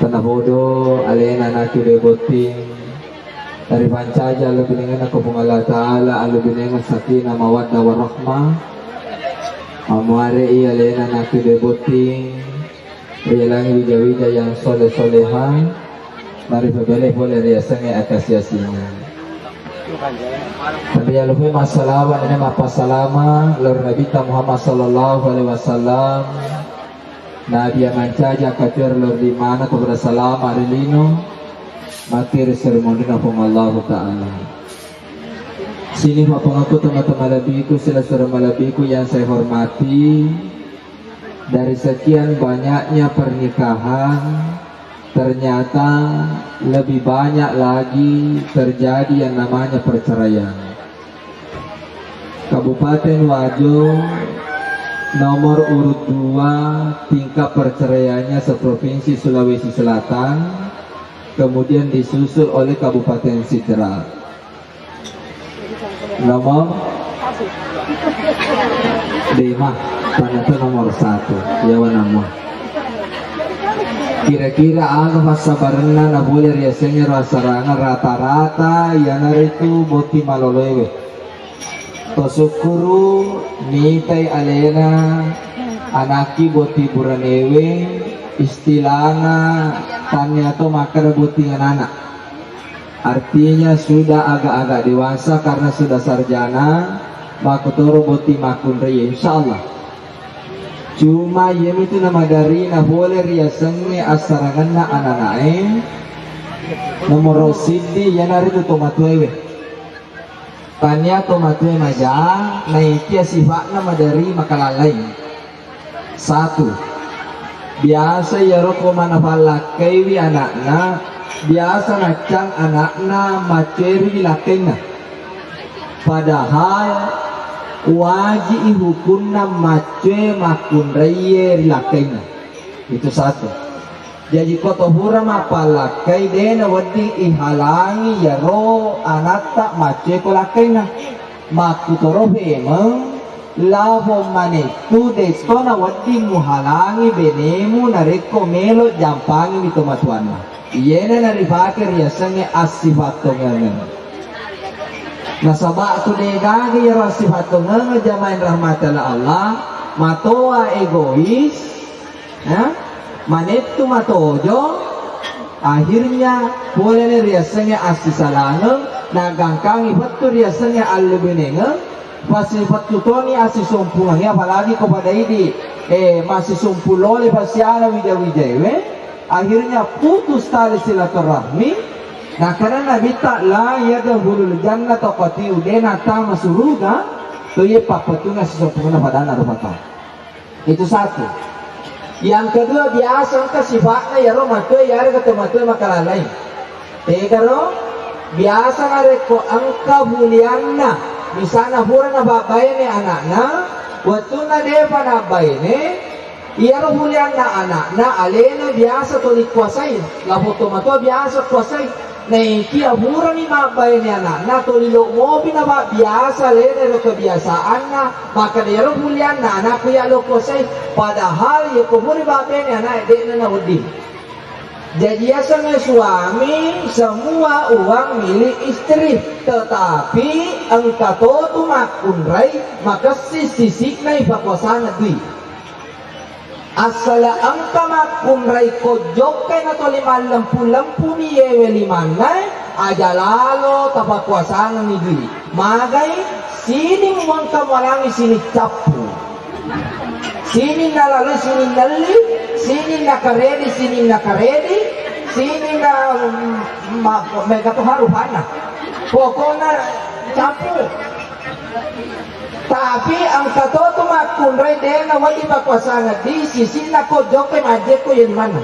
Panabodo alena na kirebuting dari pancaja lebih dengan aku Allah Ta'ala lebih dengan sakinah mawaddah warahmah amuare alena na kirebuting rialangi wija-wija yang soleh-solehan mari boleh riasanya atas yasinya tapi ya lupa masalah ini apa salama lor Nabi Muhammad sallallahu alaihi wasallam Nabi yang mancaja kacir lor di mana kepada salam arilino matir seremoni napong Allah Ta'ala. Sini mapungaku teman-teman labiku sila surah malabiku yang saya hormati. Dari sekian banyaknya pernikahan ternyata lebih banyak lagi terjadi yang namanya perceraian. Kabupaten Wajo nomor urut 2 tingkat perceraiannya seprovinsi Sulawesi Selatan, kemudian disusul oleh Kabupaten Sidrap. Nomor 5 itu nomor 1 ya nama. Kira-kira ano masabarna na boleh riasanya rasaranga rata-rata yang itu boti maloloewe. Tosukuru nitai alena anaki boti buranewe istilahnya tanya to makar boti anak. Artinya sudah agak-agak dewasa karena sudah sarjana makutoro boti makun raya insyaallah. Cuma yang itu nama dari na boleh riasanya asarangan na ananae nomor sidi yang hari itu tomatuewe. Tanya tomatue maja naikia sifatnya madari makalalai. 1. Biasa ya roko mana palakai wi anakna biasa nacang anakna maceri lakena. Padahal wajib hukumna mace makun raya lakena. Itu 1. Jadi kotohura mapalakai dena wadi ihalangi ya ro anata mace kolakena makutoro hemeng lavo manetu deskona wadi muhalangi benemu nareko melo jampangi witomatuana iyena narifake riasanya asifatongan nasaba tu degagi ya asifatongan jamain rahmatullah Allah matoa egois ya manetu matojo akhirnya boleh riasanya asisalangan nagangkangi betul riasanya alubinenga pasti betul toni asisumpungannya apalagi kepada ini masih sumpulole pasiala wija-wijawe akhirnya putus tali silaturahmi. Nah karena Nabi tak la yadkhulul jannah taqati udena tama suruga to ye papatuna sisumpungna pada narupata. Itu 1. Yang kedua biasa ka sifatnya ya ro matoi ya re matoi makalalai. Tegaro biasa ngareko angka bulianna misalnya hurana babayne anakna watuna depa na bayne iya ro bulianna anakna alena biasa to dikuasai la foto mato biasa kuasai nei kia hurani babayne anakna to lilo mobi na biasa lene ro kebiasaanna maka dia ro bulianna anak ya lo kuasai padahal ya kumuri babayne anak dekna na wudi. Jadi asalnya suami semua uang milik istri, tetapi engkau tu makunrai maka sisi nai pakuasana dui. Asal engkau makunrai kojokai atau 50 miyewe limanai aja lalu tapakuasana ni dui. Magai sini uang kamu alangi sini capu. Sini nalalu sini nali, sini nakaredi sini nakaredi, sini na mereka tuh harufana. Pokoknya campur. Tapi angka tu makunrai dena wajib pakuasana di sisi na kojoke majeko yang mana.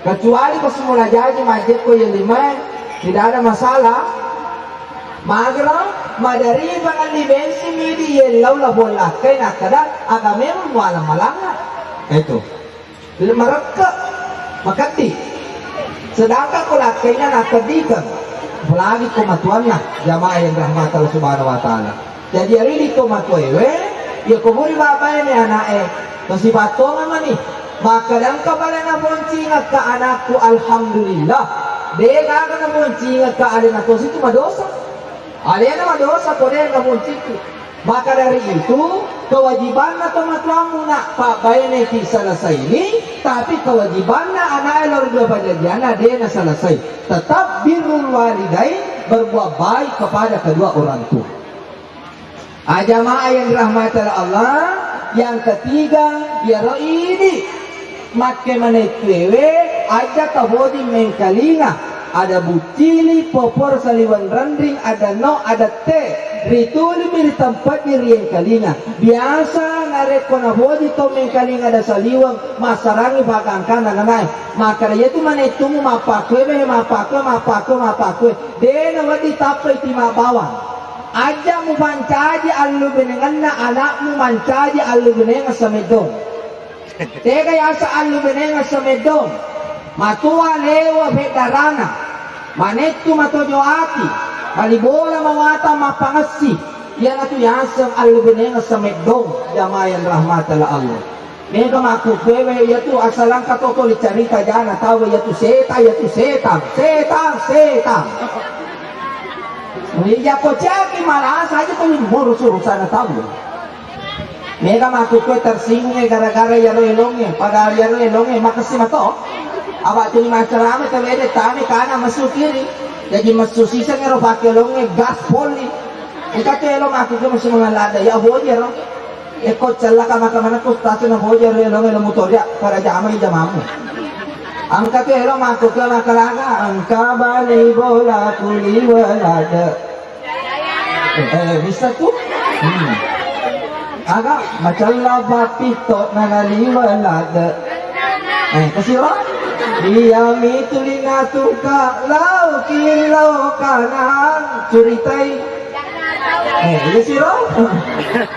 Kecuali pas semula jadi majeko yang 5 tidak ada masalah. Magra madari bangan dimensi midi yelau la bola kai nakada agame wala malanga itu mereka makati sedangkan kolakainya nakadikan apalagi komatuannya jamaah yang rahmat Allah subhanahu wa ta'ala. Jadi hari ini komatuewe ya kumuri bapak ini anake kasi bato naman maka dan kabala na muncingat ka anakku alhamdulillah. Dia kagak na muncingat ka alin ako situ madosa. Alin na madosa ko dia na munciki. Maka dari itu kewajiban na tumatlamu na pabayan na selesai ini, tapi kewajiban na anak elor dua bajajian dia na selesai. Tetap birrul walidain, berbuat baik kepada kedua orang tua. Jamaah yang dirahmati Allah, yang ketiga ya ini make manetwewe aja kabodi mengkalinga. Ada bucili, popor, saliwan rendring, ada no, ada teh. Rituli di tempat diri yang kalinga. Biasa nareko na bodi to mengkalinga ada saliwang, masarangi bagangkan nanay. Maka dia tu mana itu mapakwe, mapakwe. Dia na wadi tapai tima bawang. Aja mu bancaji allu benengan na anak mu mancaji allu benengan sa medong. Tega yasa allu benengan sa medong. Matua lewa vedarana manetu matojo ati balibola mawata mapangasi yan atu yasang alubenenga sa medong jamayan rahmatala Allah. Mega makukwewe yatu asalang katotoli carita jana tawa yatu setan. Iya ko caki malas aja tuh urus-urusan tahu. Mega makukwe tersinggung gara-gara yaro elongnya padahal yaro elongnya makasih mato. Awak tu lima cerama terlede tani kana masuk kiri. Jadi masuk sisa ngero pakai longnya gas poli. Ika tu elong aku ke masih mengalada ya bojer. Eko celaka mana ku stasiun na bojer elong elong motor ya para jamai jamamu. Angka tu elong aku ke makalaga angka bali bola kuli walada. Bisa tu? Agak macam lava pitot nanali walada. Kasih orang? Dia mitulina tuka lau kilau kanan curitai ini siro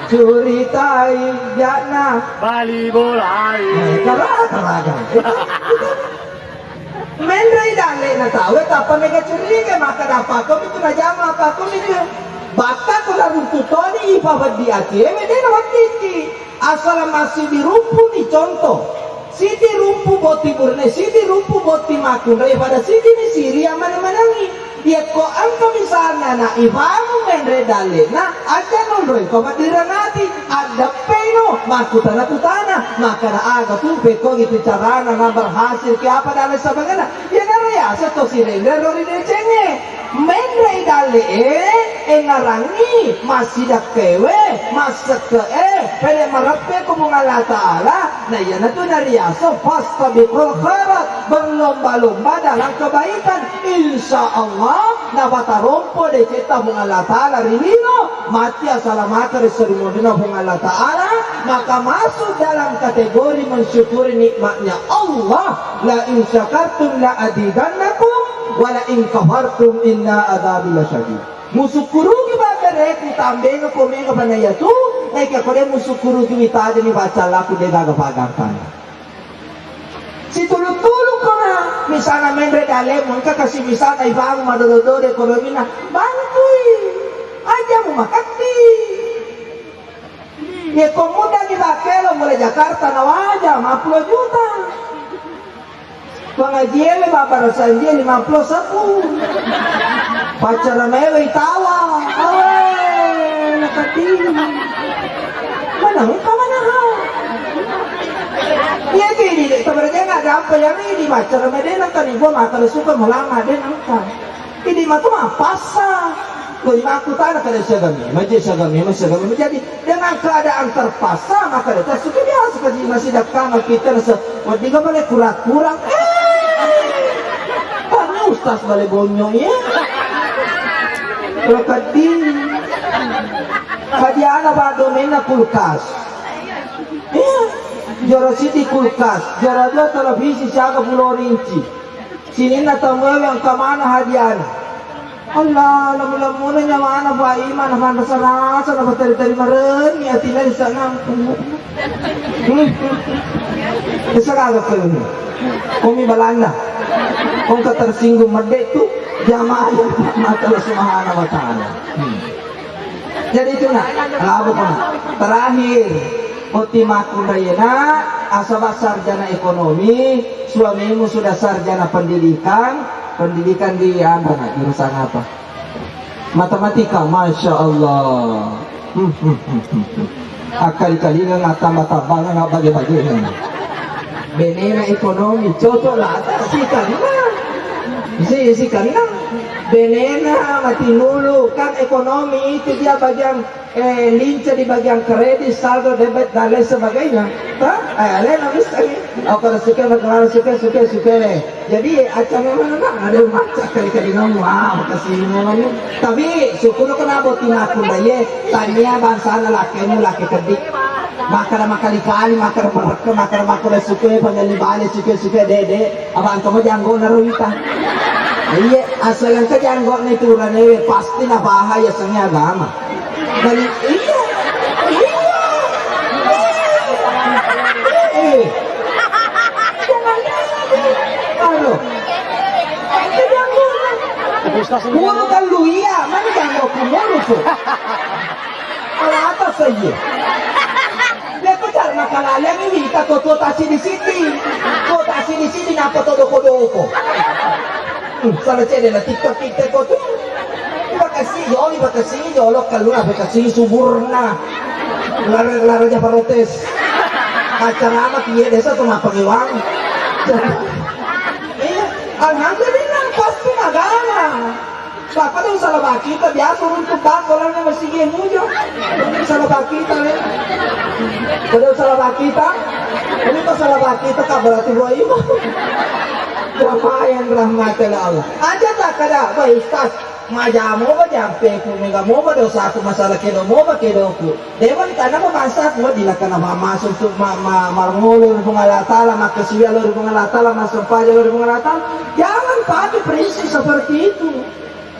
curitai jana bali bolai karaga menrai dale na tahu apa mega curiga maka dapat kau itu najama apa kau itu baka kau lalu tutoni ipa badi aci medena wakiti asal masih dirumpu di contoh Siti rumpu boti burne, siti rumpu boti makun daripada siti ni siri yang mana-manangi. Ya ko angka misalnya na ibamu mendre dale na aja nonroi ko madiranati ada peno makutana kutana maka na aga tumpe ko gitu carana na berhasil ke apa dale sabagana ya naraya sa to sirende rori de cenge mendre dale ngarangi masih kewe masak ke pede marape ko Allah Ta'ala na yan na to nariyaso fastabiqul khairat berlomba-lomba dalam kebaikan insya Allah na batarompo de cita mong Allah Ta'ala rilino mati asalamata reserimodina mong Allah Ta'ala maka masuk dalam kategori mensyukuri nikmatnya Allah la in syakartum la adidannakum wa la in kafartum inna adzabi lasyadid musukuru kibagare kutambenga komenga panayatu naika kore musukuru kimitaje ni baca laku de gagapagapan si tulung-tulung ko na misalnya mendre dale mo ka kasi misalnya ibang madodode ko mina bantuy aja mo makati ya komuda ni bakelo mulai Jakarta na waja 50 juta pengajian bapak rasain dia 50 saku pacaran mewe tawa awe nakati mana iya gini deh, sebenarnya nggak ada apa yang ini baca remedi nangka nih gua maka suka melama deh nangka. Ini mah tuh mah pasang. Gua aku tanah kada segami, menjadi dengan keadaan terpaksa maka dia suka biasa kasih masih datang kita se, wadi gak boleh kurang. Karena ustaz boleh bonyong ya. Kalau kadiana badomena kulkas. Iya. Jora siti kulkas, jora dua televisi siaga 10 inci. Sini na tamuewe ang kamana hadiana. Allah, lamu-lamuna nya mana ba iman na rasa na batari-tari maren ni atina di sana. Kesalahan ko yun. Kung ibalanda, kung tersinggung merde itu jamaah yang mata Allah Subhanahu wa taala. Jadi itu nak, terakhir Otimaku Rayana asal sarjana ekonomi, suamimu sudah sarjana pendidikan di mana? Jurusan apa? Matematika, masya Allah. Kali-kali nggak tambah-tambah nggak bagi-bagi. Benena ekonomi, cocok lah si karina. Si karina. Benena mati nulu kan ekonomi itu dia bagian linca di bagian kredit, saldo, debit dan lain sebagainya. Lain bisa ni. Kalau suka berkenalan suka. Jadi acara mana ada macam kali-kali ngomong, makasih ngomong. Tapi syukur kenapa tina aku daya tanya bangsa laki kedik. Makara kali-kali makara suka panjali balik suka dede. Abang kamu janggo naruhita. Iya, asal yang kejanggo ni turun ni pasti na bahaya sengnya agama. Dan iya. Ano? Mulu kan lu iya, mana janggo kumulu tu? Kalau atas saja. Dia kejar makalala ini kita kotasi di sini napa doko. Salah cede na TikTok ko tu. Iba kasi jolo kaluna kasi suburna. Lara aja protes. Acara amat iya desa tu mapangiwang. Alhamdulillah pasti magana. Baka daw sa labakita, biya turun ko ba? Wala na masigay mo dyan. Sa labakita rin. Kadaw sa labakita? Kami pa sa labakita ka, berarti buhay mo. Jamayan rahmatil Allah. Aja tak kada, baik ustaz. Majamu ba jampe ko mega mo ba daw sa ako masalah kedo mo ba kedo ko. Dewan tanah mo masak mo dila ka na mamasok to marmulo ng alatala makasiya lo ng alatala masumpaya lo ng alatala. Jangan pakai prinsip seperti itu.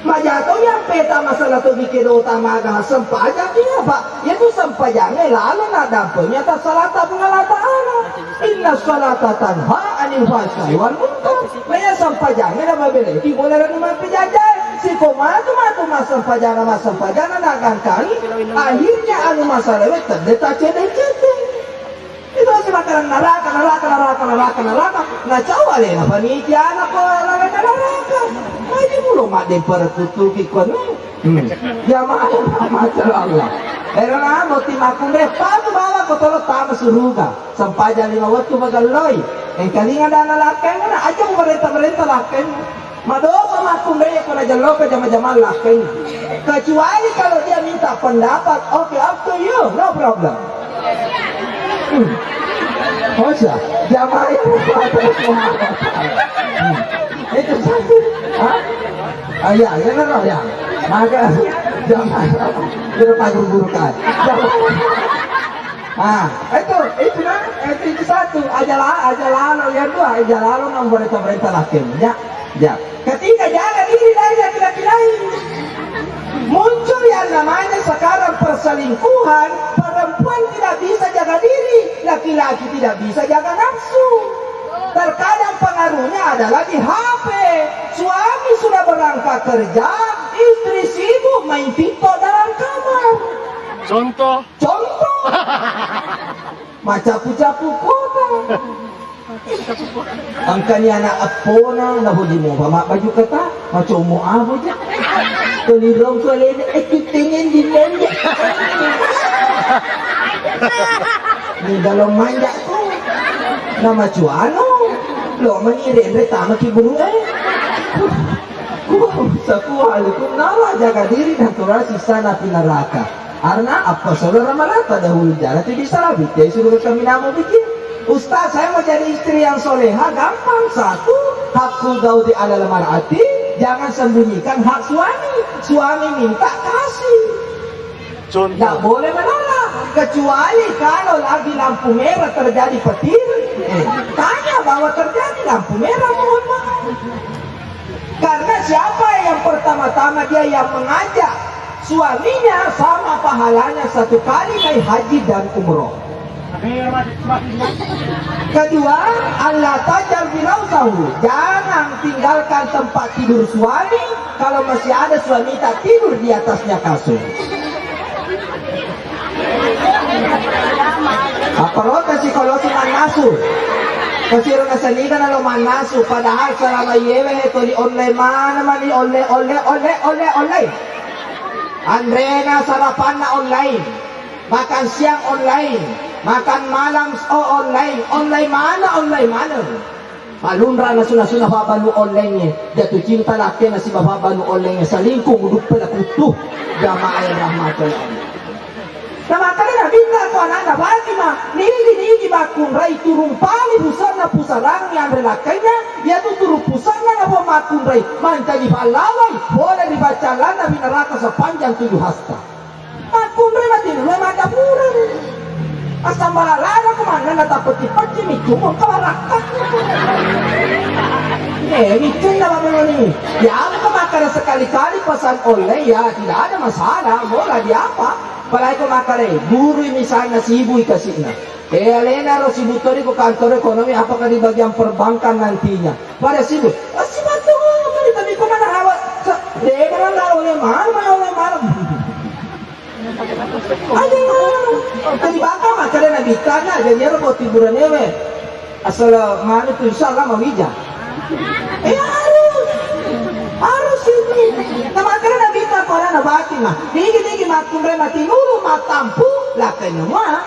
Majato yang peta masalah tu bikin utama sempaja dia pak itu sempajangnya lalu nak dampaknya tak salata pengalata Allah inna salata tanha anil fahsya'i wal munkar maya sempajangnya nama beli di boleh rumah penjajan si komatu mas sempajana nagan kali akhirnya anu masalah itu terdetak cede itu si makanan neraka na cawale na panitia anak ko neraka Maju mulu mak dempar tutupi kono. Jamaah macam Allah. Erana mo timakung repatu bawa ko tolo tama suruga. Sampajan 5 waktu bagaloy. Kalinga dana laken na aja mo merenta laken. Madoka makung ko na jalo ka jama-jama laken. Kecuali kalau dia minta pendapat, okay up to you, no problem. Masa jamaah yang itu satu. Ya, maka jangan lupa guru-gurukan. Itu satu. Ajalah yang dua. Ajalah yang pemerintah lakin. Ya. Ketiga, jaga diri dari laki-laki lain. Muncul yang namanya sekarang perselingkuhan. Perempuan tidak bisa jaga diri, laki-laki tidak bisa jaga nafsu. Terkadang pengaruhnya adalah di HP. Suami sudah berangkat kerja, istri sibuk main TikTok dalam kamar. Contoh. Macapu-capu kota. Angkanya anak apona na hudi mo pa baju kata macam mo abo ja. Kelirong kelene tingin di lende. Ni dalam manja ko. Nama cuano lo mengirim retama kiburu Assalamualaikum nala jaga diri dan toleransi sana neraka karena apa saudara merata dahulu jalan itu bisa labit ya suruh kami namu bikin Ustaz saya mau jadi istri yang soleha gampang satu hakul gaudi ala mar'ati jangan sembunyikan hak suami minta kasih nggak boleh menolak kecuali kalau lagi lampu merah terjadi petir tanya bahwa terjadi lampu merah mohon maaf karena siapa yang pertama-tama dia yang mengajak suaminya sama pahalanya 1 kali naik haji dan umroh. Kedua, Allah tajal binausahu jangan tinggalkan tempat tidur suami kalau masih ada suami tak tidur di atasnya kasur. Apa lo kasih kalau si manas manasu. Kasi rin nasanigan na lumanasu. Padahal sa lamayewe ito ni online man naman ni online. Andre na sarapan na online. Makan siang online. Makan malam online mana. Palunra na suna babanu online niya. Jatuh cinta laki na si babanu online niya. Sa lingkong uduk pala kutuh. Jamaah rahmatullah. Na makanya bintang ko anak Fatima niligi makunray turung pali pusar na pusarang yang relakanya ya tu turung pusar na po makunray mancaji palaway boleh dibaca lana binaraka sa panjang 7 hasta makunray matin lo mata pura asam balalana kemana na tapeti-peti micumong kawaraka micun na babeloni ya aku makanya sekali-kali pesan online ya tidak ada masalah boleh di apa. Palagi ko makare, guru misalnya si ibu ikasihnya. Elena si butori ko kantor ekonomi apakah di bagian perbankan nantinya. Pada si ibu, si batu tapi ko mana hawa. Dia kan oleh mana. Ada tadi baka makare na bitana jadi ro ko tiburan ewe. Asal mana tu insyaallah mawija. Harus ini. Nama kalian nabi tak pernah nabati mah. Digi matumre mati nulu matampu lah kenapa?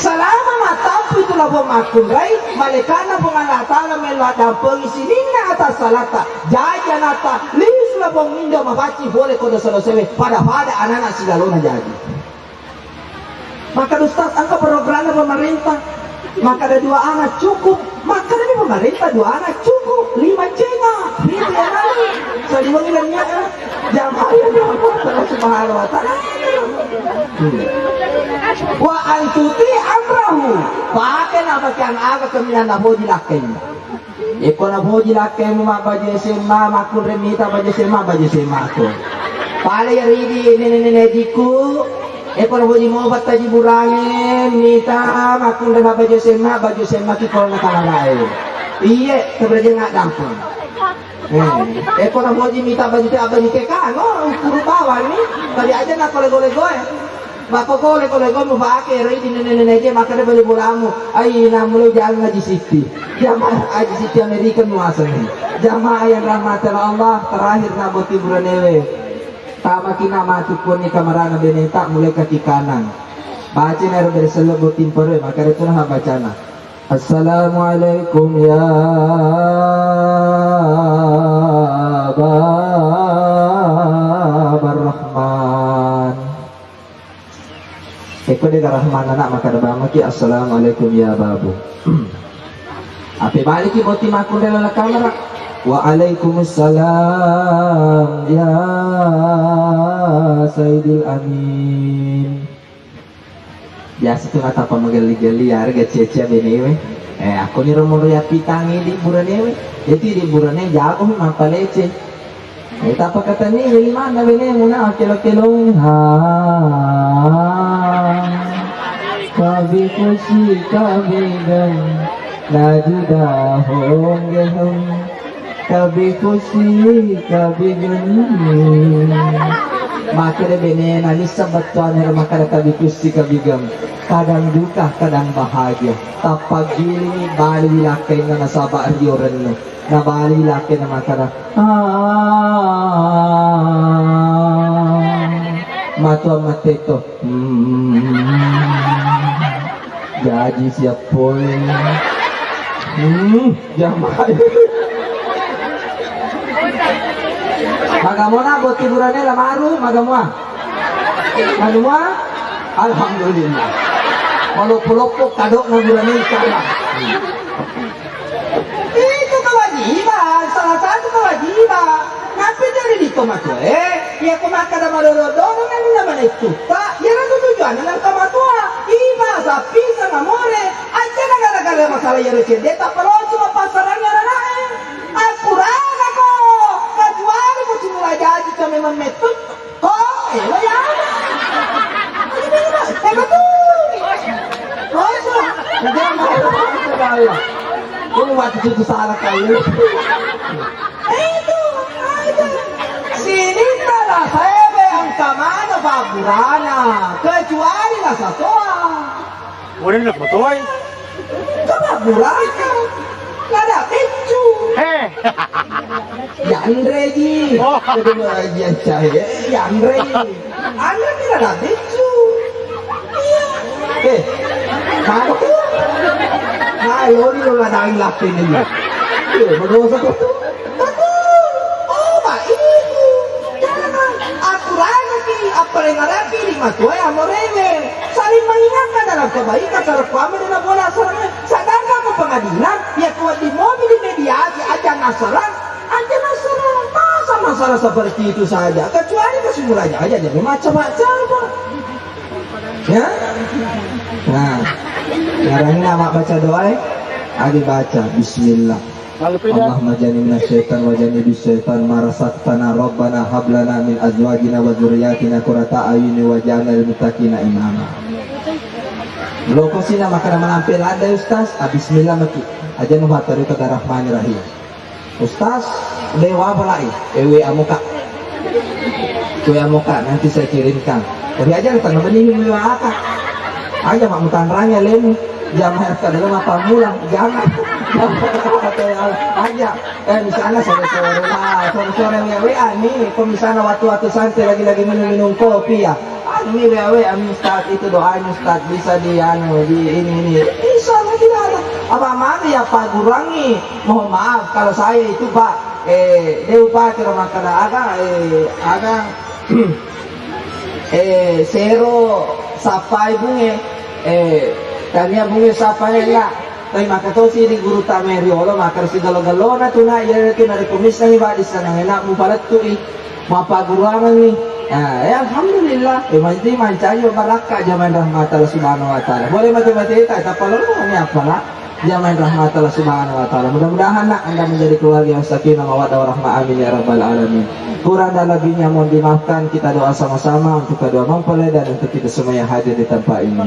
Selama matampu itu lah matumre, malaikat na pengalatala melada pengisinin atas salata, jajan atas, lis lah pengindo mabaci boleh kau dosa-dosa pada anak-anak sidalona jadi. Maka Ustaz angka program pemerintah. Maka ada 2 anak cukup. Maka dari pemerintah 2 anak cukup. 5 cenga. Itu yang lalu. So dibangunnya jamaah yang Allah subhanahu wa ta'ala. Wa antuti amrahu. Pakai nama yang agak keminan nabo dilakin. Eko nabo dilakin mabaju SMA makun remita baju SMA aku. Pale ridi nenek diku. Eko na boji mo batta ji burangen mita makun da baju sema ki korona kalalae. Iye sebenarnya nggak dampun. Eko na boji mita baju te abani ke kan no kuru bawa ni. Tadi aja nak kole-kole Bako kole mo pakai rei di nenek maka da baju buramu. Ai na mulo jangan ngaji siti. Jamaah aji siti Amerika nuasa ni. Jamaah yang rahmatan Allah terakhir na boti buranewe. Tama kinamati pun ni kamarana beneta mulai kaki kanan. Baca nero dari selebutin pere maka itu nah bacana. Assalamualaikum ya Babar Rahman. Eko de Rahman anak maka ada bamaki assalamualaikum ya babu. Ape baliki boti makun dalam kamera. Waalaikumsalam ya Sayyidil Amin. Biasa tuh kata pemegeli-geli ya harga cia-cia benewe. Aku nih romo lihat pitangi di buranewe. Jadi di burane jago mampa lece. Apa kata nih dari mana benewe muna kilo-kilo kabi kusi kabi gam najuda honge hong. Kabi kusi kabi gani maka de bene nani sabatuan hera maka de kabi kusi kabi gam kadang duka kadang bahagia tapag gili bali lakay na nasaba arioren na bali lakay na maka de matua mateto gaji siap pun jamaah magamona buat hiburannya lamaru magamua alhamdulillah kalau pelopok kadok hiburannya ikhlas itu kewajiban salah satu kewajiban ngapain dari di tomato ya kemakan sama dodo kan nama itu pak ya rasa tujuan dengan tomatua iba sapi sama more aja gara-gara masalah ya recende tak perlu cuma pasarannya anak akuran aku kecuali mau cuma jadi kami memetut kok ya Ini waktu itu salah kali. Itu. Sini malah saya yang kemana pagurana kecuali rasa toa. Udah nak betul. Kepagurana nggak ada kecu. Yandre ji, Oh. kedua aja cahaya Yandre. Anda tidak ada kecu. Iya. Kamu, nah lo ni lo ada yang lapin aja. Berdosa kau tu. Oh, Pak Ibu. Jangan. Aturan lagi. Apa yang ada pilih matua yang mereme. Saling mengingatkan dalam kebaikan. Cara kami dan bola sarang. Sadarkan ke pengadilan. Ya kuat di mobil di media. Aja nasaran. Aja nasaran. Masa masalah seperti itu saja. Kecuali kesimpulannya aja. Jadi macam-macam Pak. Ya. Nah. Sekarang ini amak baca doa ya. Adi baca. Bismillah. Allahumma jannibna syaitan wa jannibis syaitan ma razaqtana rabbana hab lana min azwajina wa dzurriyyatina qurrata a'yuni waj'alna lil muttaqina imama. Loko sina makana manampil ada Ustaz. Bismillah maki. Aja nu hatari ka Rahmanir-Rahim. Ustaz, dewa balai. Ewe amuka. Kue amuka nanti saya kirimkan. Tapi aja tang benih dewa aka. Aja mak mutan ranya lemu. Jangan dalam apa mulang, jangan. Aja, misalnya sore-sore lah, sore-sore WA nih, kalau misalnya waktu-waktu santai lagi-lagi minum kopi ya, ini WA Ustaz itu doanya Ustaz bisa di ini bisa lagi ada. Apa mana ya Pak kurangi, mohon maaf kalau saya itu Pak, Dewa Pak kira makana agak zero sapai bunge, kanya bunge sapai lah. Tapi maka to si di guru tameri olo maka si galo-galo na tuna ya itu na rekomis na iba di sana enak mo palat to mapagurangan ni. Alhamdulillah. Manti mancayo baraka zaman rahmat Allah subhanahu wa taala. Boleh mati-mati kita tapalo kami apalah zaman rahmat Allah subhanahu wa taala. Mudah-mudahan nak Anda menjadi keluarga yang sakinah mawaddah warahmah amin ya rabbal alamin. Kurang dan lebihnya mohon dimaafkan, kita doa sama-sama untuk kedua mempelai dan untuk kita semua yang hadir di tempat ini.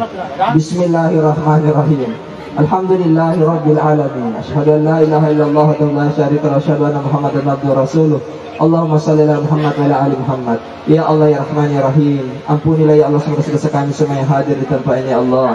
Bismillahirrahmanirrahim. Alhamdulillahi Rabbil Alamin. Asyhadu an la ilaha illallah wa la syarika lahu, asyhadu anna Muhammadan abduhu rasuluh. Allahumma shalli ala Muhammad wa ala ali Muhammad. Ya Allah ya Rahman ya Rahim, ampunilah ya Allah dosa-dosa kami semua yang hadir di tempat ini ya Allah.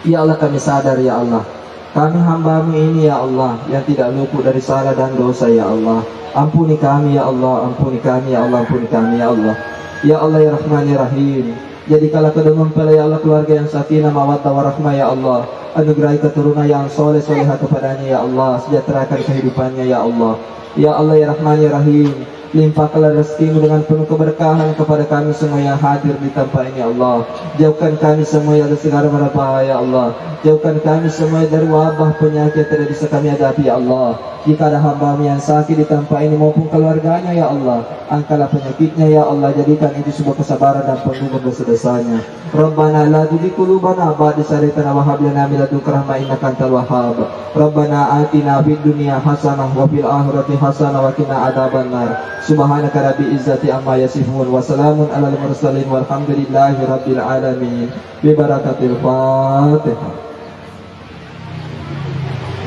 Ya Allah kami sadar ya Allah, kami hamba-Mu ini ya Allah yang tidak luput dari salah dan dosa ya Allah. Ampuni kami ya Allah, ampuni kami ya Allah, ampuni kami ya Allah. Ya Allah ya Rahman ya Rahim, jadikanlah kedua mempelai ya Allah keluarga yang sakinah mawaddah warahmah ya Allah. Anugerahi keturunan yang soleh solehah kepadanya ya Allah, sejahterakan kehidupannya ya Allah. Ya Allah ya Rahman ya Rahim, limpahkanlah rezeki-Mu dengan penuh keberkahan kepada kami semua yang hadir di tempat ini ya Allah. Jauhkan kami semua dari segala mara bahaya ya Allah. Jauhkan kami semua dari wabah penyakit yang tidak bisa kami hadapi ya Allah. Jika ada hamba-Mu yang sakit di tempat ini maupun keluarganya ya Allah, angkatlah penyakitnya ya Allah, jadikan itu sebuah kesabaran dan pengukur dosa-dosanya. Rabbana la tuzigh qulubana ba'da idh hadaytana wa hab lana min ladunka rahmah innaka antal wahhab. Rabbana atina fid dunya hasanah wa fil akhirati hasanah wa qina adzabannar. Subhanaka rabbil izzati amma yasifun wa salamun alal mursalin walhamdulillahi rabbil alamin. Bi barakatil Fatihah.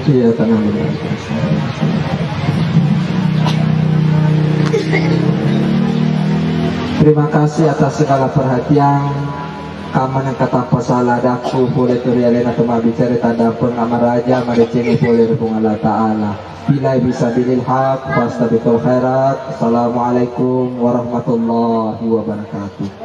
Iya, tenang. Terima kasih atas segala perhatian. Kaman yang kata pasalah daku boleh turialin atau mabicara tanda pun nama raja maricini boleh rupung Allah Ta'ala. Bila bisa bilil haq, fastabiqul khairat. Assalamualaikum warahmatullahi wabarakatuh.